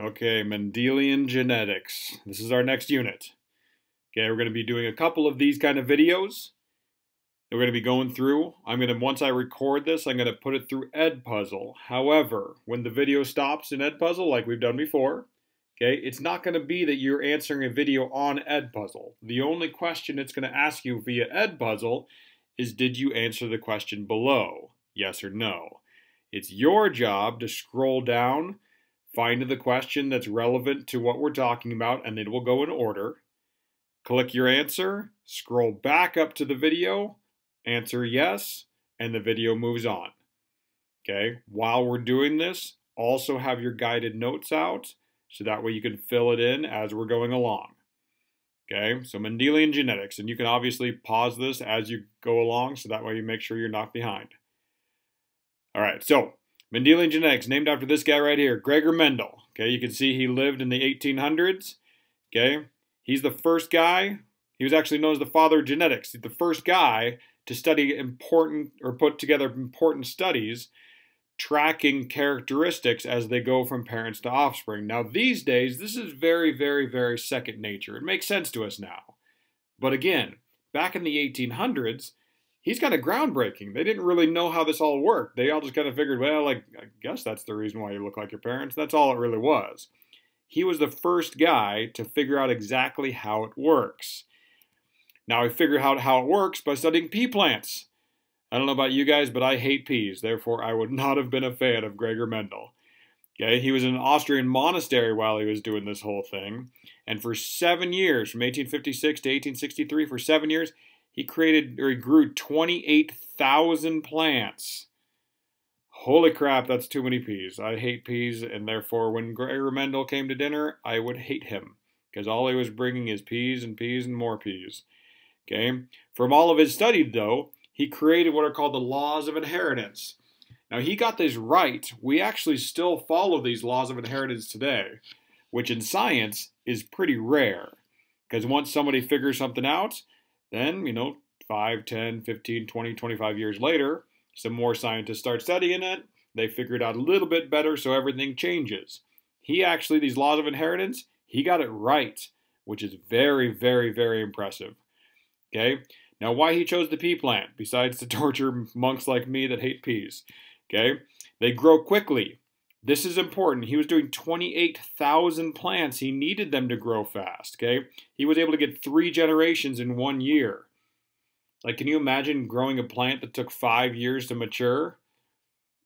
Okay, Mendelian genetics. This is our next unit. Okay, we're going to be doing a couple of these kind of videos that we're going to be going through. Once I record this, I'm going to put it through Edpuzzle. However, when the video stops in Edpuzzle, like we've done before, okay, it's not going to be that you're answering a video on Edpuzzle. The only question it's going to ask you via Edpuzzle is, did you answer the question below? Yes or no. It's your job to scroll down, find the question that's relevant to what we're talking about, and it will go in order. Click your answer, scroll back up to the video, answer yes, and the video moves on. Okay, while we're doing this, also have your guided notes out, so that way you can fill it in as we're going along. Okay, so Mendelian genetics, and you can obviously pause this as you go along, so that way you make sure you're not behind. All right, so Mendelian genetics, named after this guy right here, Gregor Mendel. Okay, you can see he lived in the 1800s. Okay, he's the first guy. He was actually known as the father of genetics. He's the first guy to study put together important studies tracking characteristics as they go from parents to offspring. Now, these days, this is very, very, very second nature. It makes sense to us now. But again, back in the 1800s, he's kind of groundbreaking. They didn't really know how this all worked. They all just kind of figured, well, I guess that's the reason why you look like your parents. That's all it really was. He was the first guy to figure out exactly how it works. Now, he figured out how it works by studying pea plants. I don't know about you guys, but I hate peas. Therefore, I would not have been a fan of Gregor Mendel. Okay, he was in an Austrian monastery while he was doing this whole thing. And for 7 years, from 1856 to 1863, for 7 years, he grew 28,000 plants. Holy crap, that's too many peas. I hate peas, and therefore when Gregor Mendel came to dinner, I would hate him, because all he was bringing is peas and peas and more peas. Okay, from all of his study, though, he created what are called the laws of inheritance. Now, he got this right. We actually still follow these laws of inheritance today, which in science is pretty rare, because once somebody figures something out, then, 5, 10, 15, 20, 25 years later, some more scientists start studying it. They figure it out a little bit better, so everything changes. These laws of inheritance, he got it right, which is very, very, very impressive. Okay? Now, why he chose the pea plant, besides to torture monks like me that hate peas? Okay? They grow quickly. This is important. He was doing 28,000 plants. He needed them to grow fast. Okay? He was able to get 3 generations in 1 year. Like, can you imagine growing a plant that took 5 years to mature?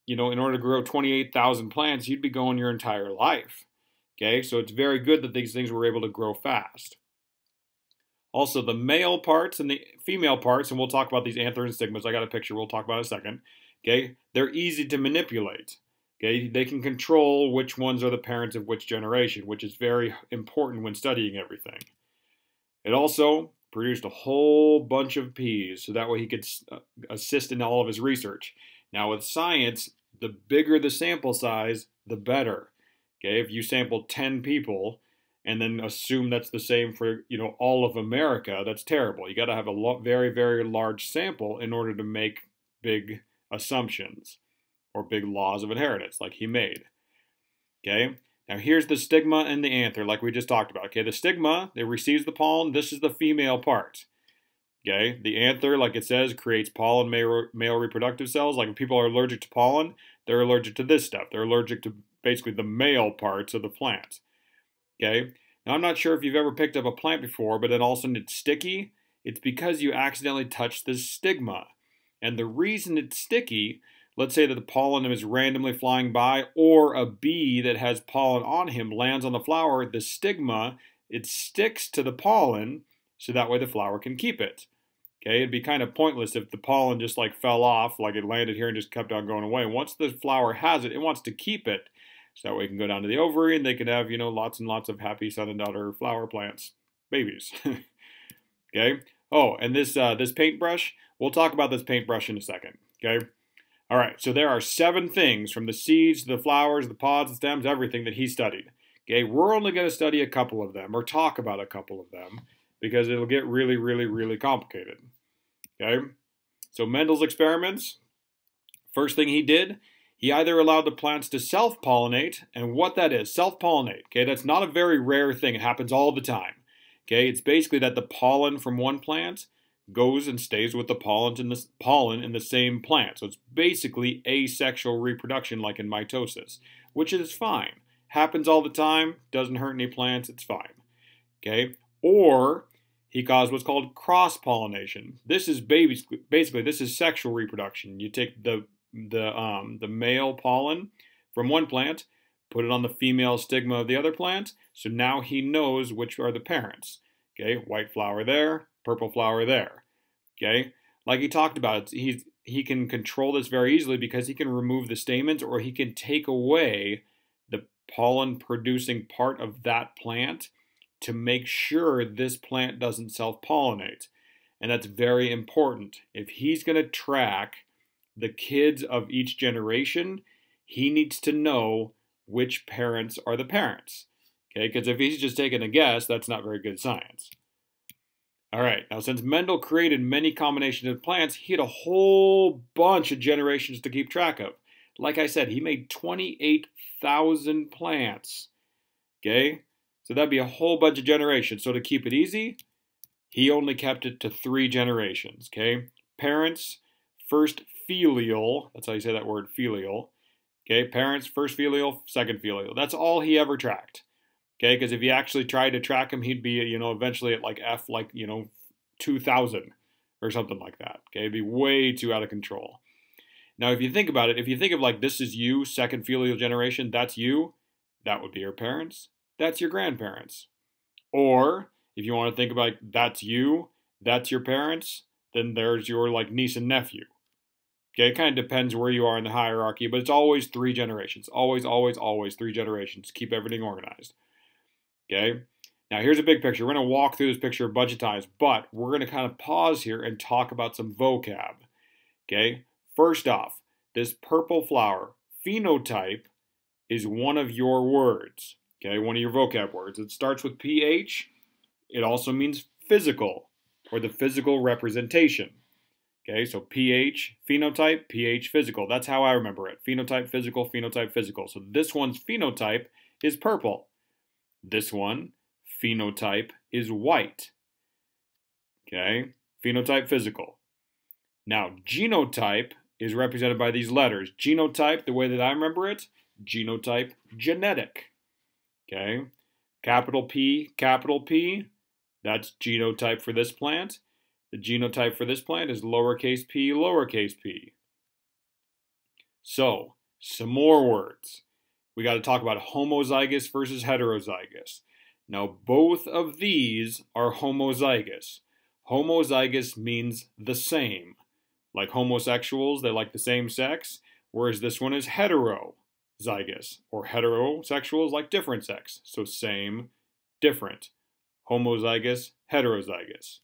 In order to grow 28,000 plants, you'd be going your entire life. Okay? So it's very good that these things were able to grow fast. Also, the male parts and the female parts, and we'll talk about these anthers and stigmas. I got a picture we'll talk about in a second. Okay? They're easy to manipulate. Okay? They can control which ones are the parents of which generation, which is very important when studying everything. It also produced a whole bunch of peas, so that way he could assist in all of his research. Now, with science, the bigger the sample size, the better. Okay? If you sample 10 people and then assume that's the same for, all of America, that's terrible. You got to have a very, very large sample in order to make big assumptions or big laws of inheritance like he made. Okay? Now here's the stigma and the anther like we just talked about. Okay? The stigma, it receives the pollen. This is the female part. Okay? The anther, like it says, creates pollen male reproductive cells. Like if people are allergic to pollen, they're allergic to this stuff. They're allergic to basically the male parts of the plant. Okay? Now, I'm not sure if you've ever picked up a plant before, but then all of a sudden it's sticky. It's because you accidentally touched the stigma. And the reason it's sticky, let's say that the pollen is randomly flying by, or a bee that has pollen on him lands on the flower, the stigma, it sticks to the pollen, so that way the flower can keep it. Okay? It'd be kind of pointless if the pollen just like fell off, like it landed here and just kept on going away. Once the flower has it, it wants to keep it. So that way it can go down to the ovary and they can have, lots and lots of happy son and daughter flower plants, babies. Okay? Oh, and this paintbrush, we'll talk about this paintbrush in a second. Okay? All right, so there are 7 things from the seeds to the flowers, the pods, the stems, everything that he studied. Okay? We're only going to study a couple of them or talk about a couple of them because it'll get really, really, really complicated. Okay? So Mendel's experiments, first thing he did, he either allowed the plants to self-pollinate, and what that is, self-pollinate, okay, that's not a very rare thing. It happens all the time, okay? It's basically that the pollen from one plant goes and stays with the pollen in the same plant. So it's basically asexual reproduction like in mitosis, which is fine. Happens all the time, doesn't hurt any plants, it's fine, okay? Or he caused what's called cross-pollination. This is basically this is sexual reproduction. You take the male pollen from one plant, put it on the female stigma of the other plant, so now he knows which are the parents. Okay, white flower there, purple flower there. Okay, like he talked about, he can control this very easily because he can remove the stamens or he can take away the pollen producing part of that plant to make sure this plant doesn't self-pollinate. And that's very important. If he's going to track the kids of each generation, he needs to know which parents are the parents. Okay, because if he's just taking a guess, that's not very good science. All right, now since Mendel created many combinations of plants, he had a whole bunch of generations to keep track of. Like I said, he made 28,000 plants. Okay, so that'd be a whole bunch of generations. So to keep it easy, he only kept it to 3 generations. Okay, parents, first filial, that's how you say that word, filial. Okay, parents, first filial, second filial. That's all he ever tracked. Okay, because if he actually tried to track him, he'd be, eventually at like F, 2,000 or something like that. Okay, it'd be way too out of control. Now, if you think about it, if you think of like this is you, second filial generation, that's you, that would be your parents, that's your grandparents. Or if you want to think about like, that's you, that's your parents, then there's your like niece and nephew. Okay, it kind of depends where you are in the hierarchy, but it's always 3 generations. Always, always, always 3 generations. Keep everything organized. Okay, now here's a big picture. We're going to walk through this picture a bunch of times, but we're going to kind of pause here and talk about some vocab. Okay, first off, this purple flower, phenotype, is one of your words. Okay, one of your vocab words. It starts with PH. It also means physical, or the physical representation. Okay, so PH, phenotype, PH, physical. That's how I remember it. Phenotype, physical, phenotype, physical. So this one's phenotype is purple. This one, phenotype, is white. Okay, phenotype, physical. Now, genotype is represented by these letters. Genotype, the way that I remember it, genotype, genetic. Okay, capital P, that's genotype for this plant. The genotype for this plant is lowercase p, lowercase p. So, some more words. We got to talk about homozygous versus heterozygous. Now, both of these are homozygous. Homozygous means the same. Like homosexuals, they like the same sex, whereas this one is heterozygous. Or heterosexuals like different sex. So same, different. Homozygous, heterozygous.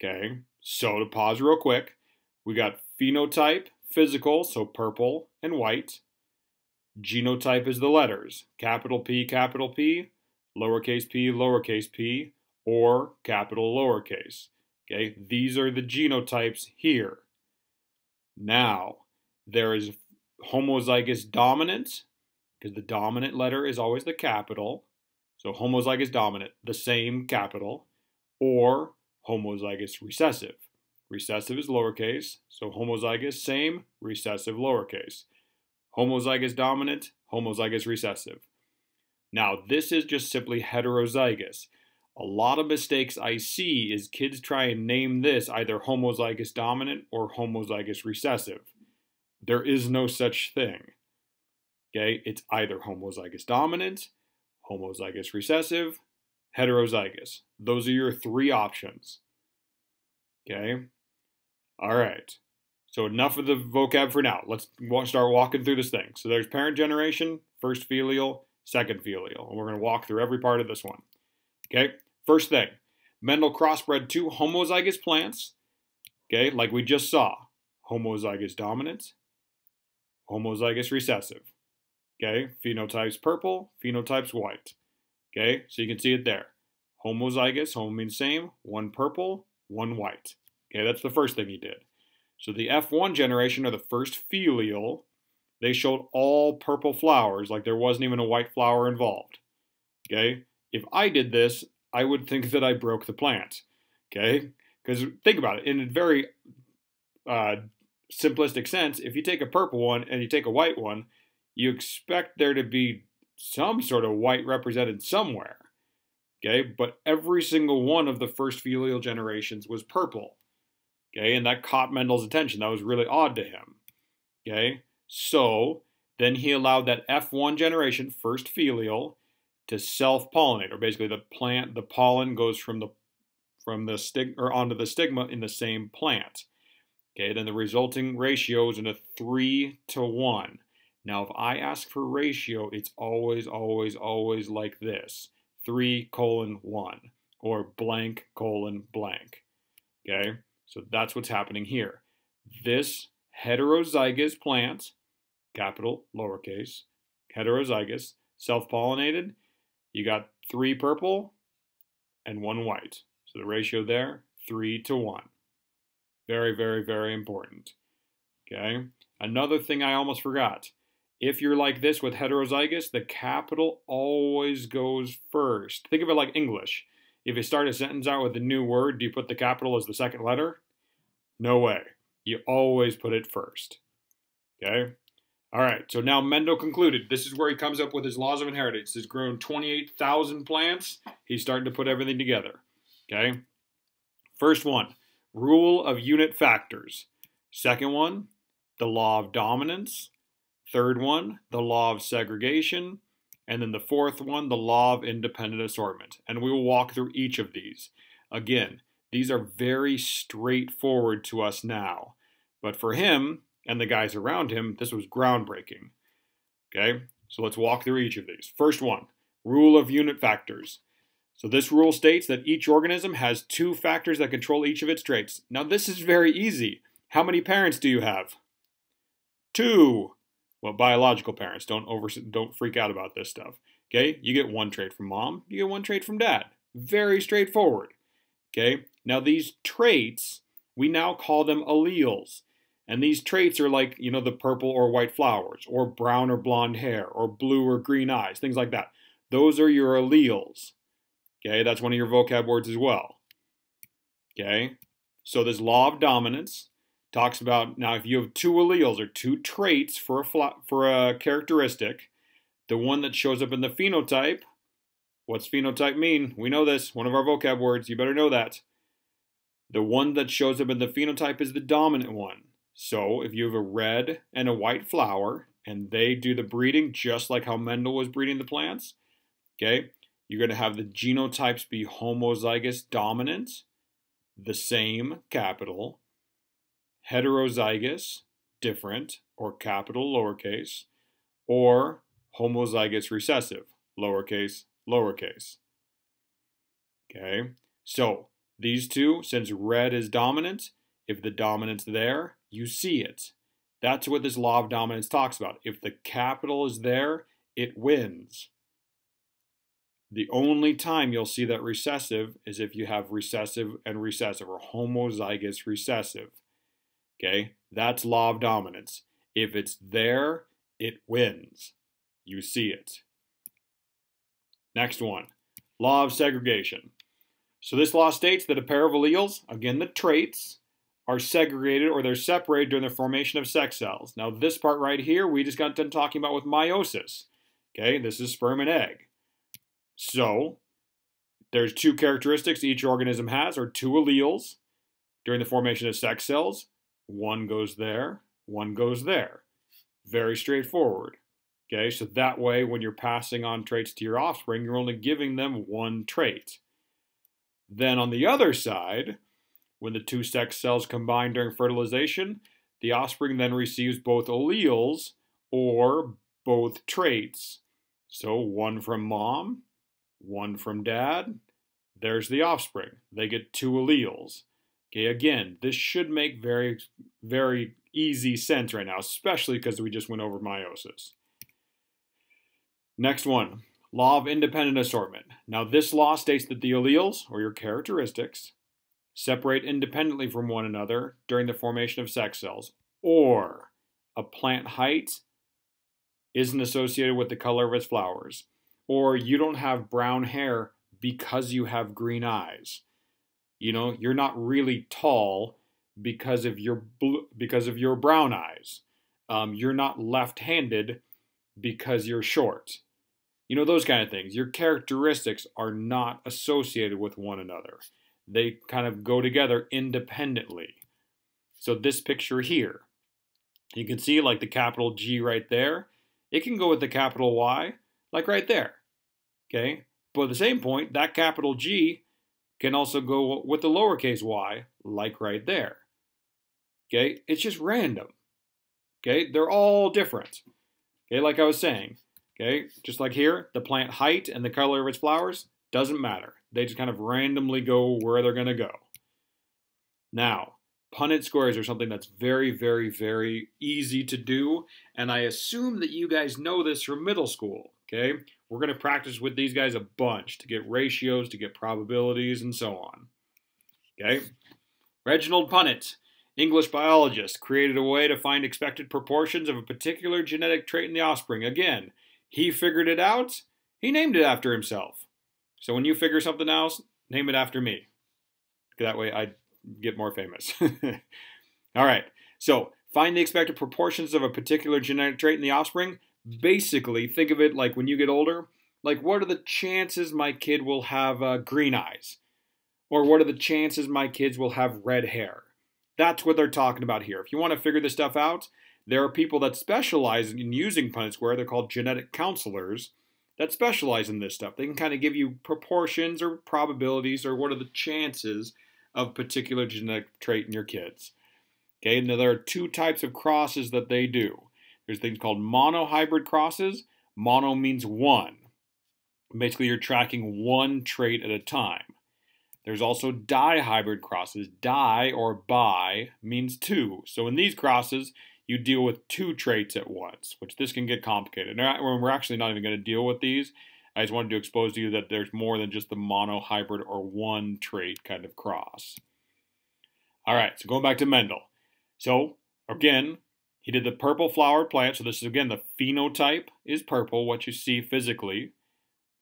Okay, so to pause real quick, we got phenotype, physical, so purple and white. Genotype is the letters, capital P, lowercase p, or capital lowercase. Okay, these are the genotypes here. Now, there is homozygous dominant, because the dominant letter is always the capital. So homozygous dominant, the same capital, or homozygous recessive. Recessive is lowercase, so homozygous, same, recessive, lowercase. Homozygous dominant, homozygous recessive. Now, this is just simply heterozygous. A lot of mistakes I see is kids try and name this either homozygous dominant or homozygous recessive. There is no such thing. Okay, it's either homozygous dominant, homozygous recessive, heterozygous. Those are your 3 options. Okay? All right. So enough of the vocab for now. Let's start walking through this thing. So there's parent generation, first filial, second filial. And we're going to walk through every part of this one. Okay? First thing, Mendel crossbred 2 homozygous plants. Okay? Like we just saw. Homozygous dominant, homozygous recessive. Okay? Phenotype's purple, phenotype's white. Okay, so you can see it there. Homozygous, homo means same, 1 purple, 1 white. Okay, that's the first thing he did. So the F1 generation, or the first filial, they showed all purple flowers, like there wasn't even a white flower involved. Okay? If I did this, I would think that I broke the plant. Okay? Because think about it, in a very simplistic sense, if you take a purple one and you take a white one, you expect there to be some sort of white represented somewhere. Okay? But every single one of the first filial generations was purple. Okay? And that caught Mendel's attention. That was really odd to him. Okay? So then he allowed that F1 generation, first filial, to self-pollinate, or basically the pollen goes from the stigma or onto the stigma in the same plant. Okay, then the resulting ratio is in a 3-to-1. Now, if I ask for ratio, it's always like this: 3:1 or blank colon blank. Okay, so that's what's happening here. This heterozygous plant, capital, lowercase, heterozygous, self-pollinated, you got 3 purple and 1 white. So the ratio there, 3-to-1. Very important. Okay? Another thing I almost forgot. If you're like this with heterozygous, the capital always goes first. Think of it like English. If you start a sentence out with a new word, do you put the capital as the second letter? No way. You always put it first. Okay? All right, so now Mendel concluded. This is where he comes up with his laws of inheritance. He's grown 28,000 plants. He's starting to put everything together. Okay? First one, rule of unit factors. Second one, the law of dominance. Third one, the law of segregation. And then the fourth one, the law of independent assortment. And we will walk through each of these. Again, these are very straightforward to us now. But for him and the guys around him, this was groundbreaking. Okay, so let's walk through each of these. First one, rule of unit factors. So this rule states that each organism has 2 factors that control each of its traits. Now this is very easy. How many parents do you have? 2. Well, biological parents. Don't freak out about this stuff. Okay, you get 1 trait from mom, you get 1 trait from dad. Very straightforward. Okay, now these traits, we now call them alleles. And these traits are like, you know, the purple or white flowers, or brown or blonde hair, or blue or green eyes, things like that. Those are your alleles. Okay, that's one of your vocab words as well. Okay, so this law of dominance talks about, now if you have 2 alleles or 2 traits for a characteristic, the one that shows up in the phenotype, what's phenotype mean? We know this, one of our vocab words, you better know that. The one that shows up in the phenotype is the dominant one. So if you have a red and a white flower, and they do the breeding just like how Mendel was breeding the plants, okay, you're going to have the genotypes be homozygous dominant, the same, capital, heterozygous, different, or capital, lowercase, or homozygous recessive, lowercase, lowercase. Okay, so these two, since red is dominant, if the dominant's there, you see it. That's what this law of dominance talks about. If the capital is there, it wins. The only time you'll see that recessive is if you have recessive and recessive, or homozygous recessive. Okay, that's law of dominance. If it's there, it wins. You see it. Next one, law of segregation. So this law states that a pair of alleles, again the traits, are segregated or they're separated during the formation of sex cells. Now this part right here, we just got done talking about with meiosis. Okay, this is sperm and egg. So there's 2 characteristics each organism has, or 2 alleles during the formation of sex cells. One goes there, one goes there. Very straightforward. Okay, so that way when you're passing on traits to your offspring, you're only giving them 1 trait. Then on the other side, when the 2 sex cells combine during fertilization, the offspring then receives both alleles or both traits. So 1 from mom, 1 from dad, there's the offspring. They get 2 alleles. Okay, again, this should make very easy sense right now, especially because we just went over meiosis. Next one, law of independent assortment. Now this law states that the alleles, or your characteristics, separate independently from one another during the formation of sex cells, or a plant height isn't associated with the color of its flowers. Or you don't have brown hair because you have green eyes. You're not really tall because of your brown eyes. You're not left-handed because you're short. Those kind of things. Your characteristics are not associated with one another. They kind of go together independently. So this picture here, you can see like the capital G right there. It can go with the capital Y, like right there. Okay? But at the same point, that capital G can also go with the lowercase y, like right there. Okay? It's just random. Okay? They're all different. Okay? Like I was saying. Okay? Just like here, the plant height and the color of its flowers doesn't matter. They just kind of randomly go where they're going to go. Now, Punnett squares are something that's very, very, very easy to do, and I assume that you guys know this from middle school, okay? We're going to practice with these guys a bunch to get ratios, to get probabilities, and so on, okay? Reginald Punnett, English biologist, created a way to find expected proportions of a particular genetic trait in the offspring. Again, he figured it out, he named it after himself. So when you figure something else, name it after me. That way I get more famous. All right, so find the expected proportions of a particular genetic trait in the offspring. Basically, think of it like when you get older, like what are the chances my kid will have green eyes? Or what are the chances my kids will have red hair? That's what they're talking about here. If you want to figure this stuff out, there are people that specialize in using Punnett square. They're called genetic counselors that specialize in this stuff. They can kind of give you proportions or probabilities or what are the chances of a particular genetic trait in your kids. Okay, now there are two types of crosses that they do. There's things called monohybrid crosses. Mono means one. Basically, you're tracking one trait at a time. There's also dihybrid crosses. Di or bi means two. So in these crosses, you deal with two traits at once, which this can get complicated. We're actually not even going to deal with these. I just wanted to expose to you that there's more than just the monohybrid or one trait kind of cross. All right, so going back to Mendel. So, again, he did the purple flowered plant. So this is, again, the phenotype is purple, what you see physically.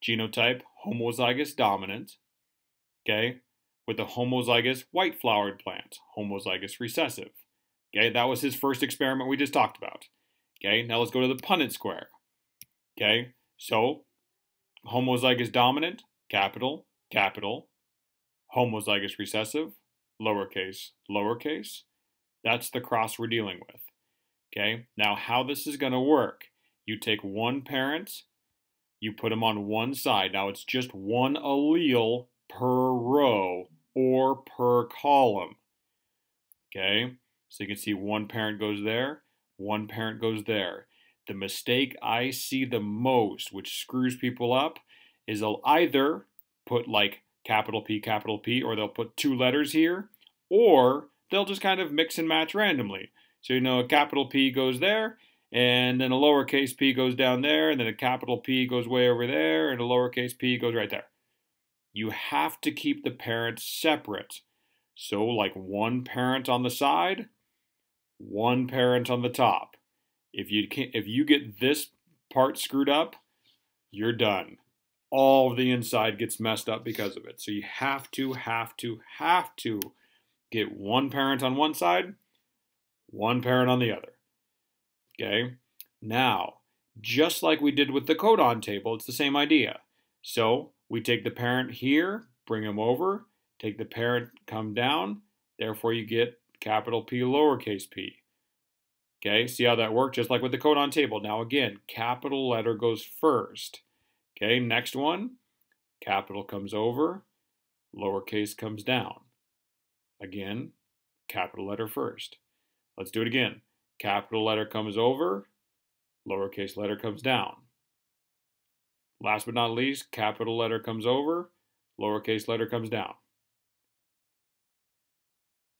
Genotype, homozygous dominant. Okay, with the homozygous white flowered plant, homozygous recessive. Okay, that was his first experiment we just talked about. Okay, now let's go to the Punnett square. Okay, so homozygous dominant, capital, capital. Homozygous recessive, lowercase, lowercase. That's the cross we're dealing with. Okay, now how this is going to work. You take one parent, you put them on one side. Now it's just one allele per row or per column. Okay, so you can see one parent goes there, one parent goes there. The mistake I see the most, which screws people up, is they'll either put like capital P, or they'll put two letters here, or they'll just kind of mix and match randomly. So a capital P goes there, and then a lowercase p goes down there, and then a capital P goes way over there, and a lowercase p goes right there. You have to keep the parents separate. So like one parent on the side, one parent on the top. If you get this part screwed up, you're done. All of the inside gets messed up because of it. So you have to get one parent on one side, one parent on the other. Okay? Now, just like we did with the codon table, it's the same idea. So we take the parent here, bring him over, take the parent, come down, therefore you get capital P, lowercase p. Okay, see how that worked? Just like with the codon table. Now again, capital letter goes first. Okay, next one, capital comes over, lowercase comes down. Again, capital letter first. Let's do it again. Capital letter comes over, lowercase letter comes down. Last but not least, capital letter comes over, lowercase letter comes down.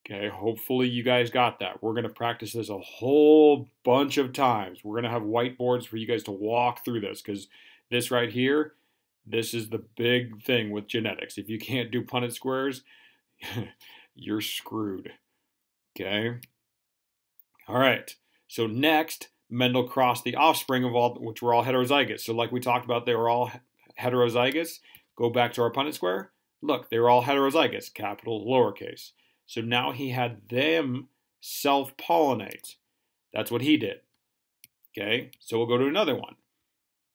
Okay, hopefully you guys got that. We're going to practice this a whole bunch of times. We're going to have whiteboards for you guys to walk through this because this right here, this is the big thing with genetics. If you can't do Punnett squares, you're screwed. Okay? All right, so next, Mendel crossed the offspring of all, which were all heterozygous. So like we talked about, they were all heterozygous. Go back to our Punnett square. Look, they were all heterozygous, capital, lowercase. So now he had them self-pollinate. That's what he did. Okay, so we'll go to another one.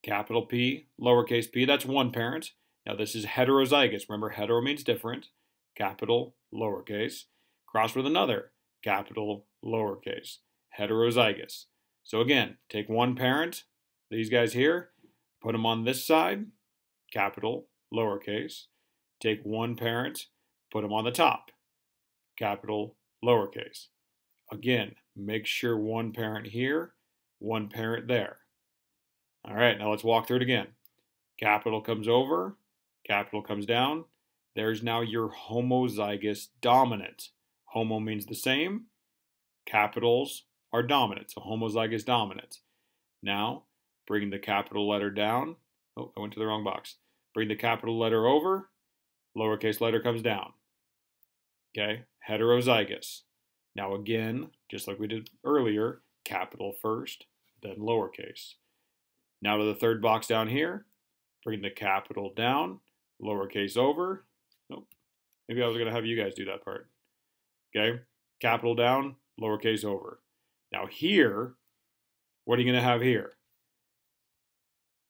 Capital P, lowercase p, that's one parent. Now this is heterozygous. Remember, hetero means different. Capital, lowercase. Cross with another. Capital, lowercase. Heterozygous. So again, take one parent, these guys here, put them on this side, capital, lowercase. Take one parent, put them on the top, capital, lowercase. Again, make sure one parent here, one parent there. All right, now let's walk through it again. Capital comes over, capital comes down. There's now your homozygous dominant. Homo means the same. Capitals are dominant, so homozygous dominant. Now, bring the capital letter down. Oh, I went to the wrong box. Bring the capital letter over, lowercase letter comes down. Okay, heterozygous. Now again, just like we did earlier, capital first, then lowercase. Now to the third box down here, bring the capital down, lowercase over. Nope, maybe I was going to have you guys do that part. Okay, capital down, lowercase over. Now here, what are you going to have here?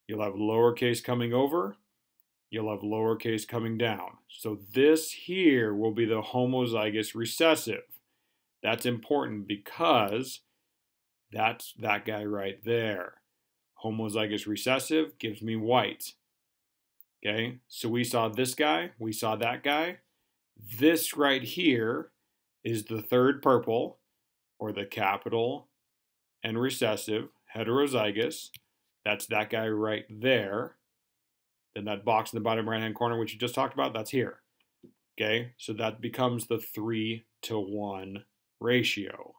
You'll have lowercase coming over, you'll have lowercase coming down. So this here will be the homozygous recessive. That's important because that's that guy right there. Homozygous recessive gives me white. Okay, so we saw this guy, we saw that guy. This right here is the third purple, or the capital and recessive, heterozygous. That's that guy right there. Then that box in the bottom right-hand corner, which you just talked about, that's here. Okay, so that becomes the 3-to-1 ratio.